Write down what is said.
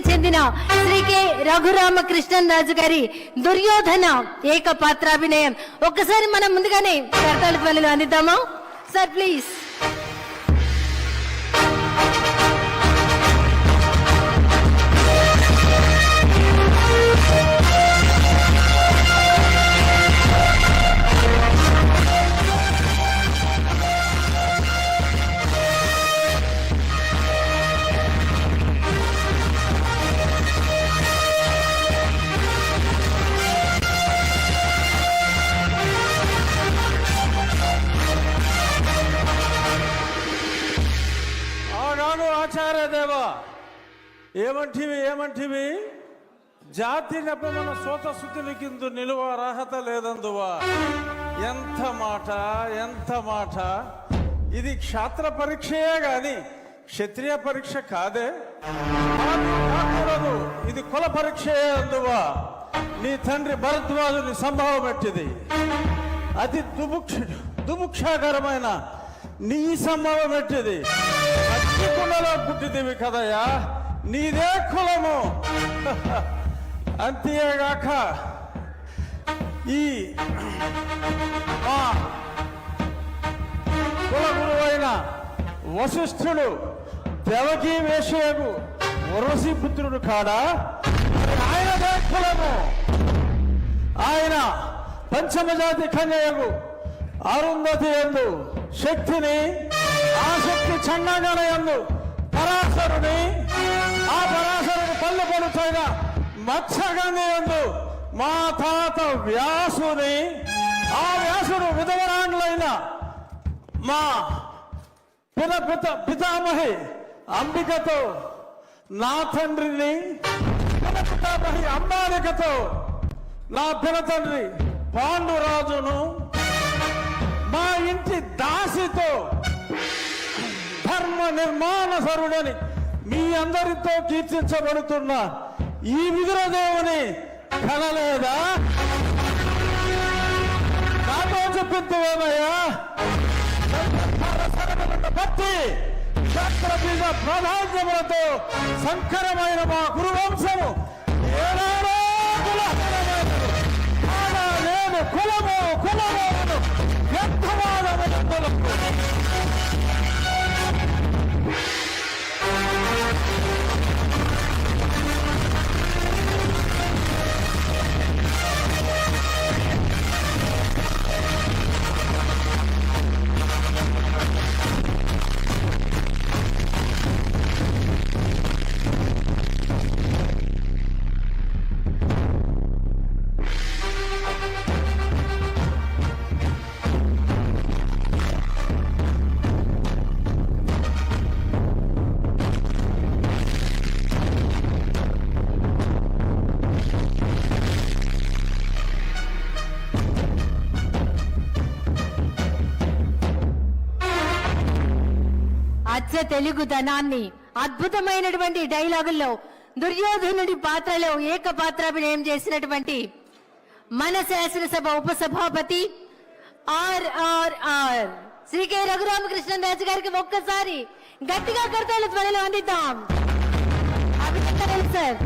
చెందిన శ్రీ కె రఘురామకృష్ణన్ రాజు గారి దుర్యోధన ఏకపాత్రాభినయం. ఒక్కసారి మనం ముందుగానే కర్తాళ ధ్వనులు అందిద్దామా సార్, ప్లీజ్. ఆచార్య దేవా, ఏమంటివి జాతి నెపమన సోత శుద్ధికిందు నిలువ అర్హత లేదందువా. ఎంత మాట. ఇది క్షాత్ర పరీక్షయే గాని క్షత్రియ పరీక్ష కాదే. ఇది కుల పరీక్షయే అందువా. నీ తండ్రి భరద్వాజుని సంభవం ఎట్టిది. అతి దుముక్షాకరమైన నీ సంభవం ఎట్టిది. కులలో పుట్టిదివి కదయ్యా, నీదే కులము. అంతేగాక ఈ కుల గురువైన వశిష్ఠుడు దేవకీ వేషయకు వరసి పుత్రుడు కాడా, ఆయనదే కులము. ఆయన పంచమజాతి కన్యకు అరుంధతి యందు శక్తిని, ఆ శక్తి చండాగణ యందు పరాశరుని, ఆ పరాశరుని పల్లె పలుచైన మత్స్యగంధి యందు మా తాత వ్యాసుని, ఆ వ్యాసుడు విధవరాండ్లైన మా పితామహి అంబికతో, నా తండ్రిని పితామహి అంబాలికతో, నా పినతండ్రి పాండురాజును, మా ఇంటి దాసితో ధర్మ నిర్మాణ సరుడని మీ అందరితో కీర్తించబడుతున్న ఈ విదురదేవుని కనలేదా? నాతో చెప్పిందేమయ్యా. భక్తి క్షత్రబీజ ప్రాధాన్యములతో సంకరమైన మా గురువంశము ఏనాడో నేను కులము వ్యర్థవాదములకు తెలుగుదనాన్ని అద్భుతమైనటువంటి డైలాగుల్లో దుర్యోధనుడి పాత్రలో ఏకపాత్రాభినయం చేసినటువంటి మన శాసనసభ ఉపసభాపతి RRR శ్రీ కె రఘురామకృష్ణన్ రాజు గారికి ఒక్కసారి గట్టిగా కర్తాళ ధ్వనులు అందిద్దాం. అభినందనలు సార్.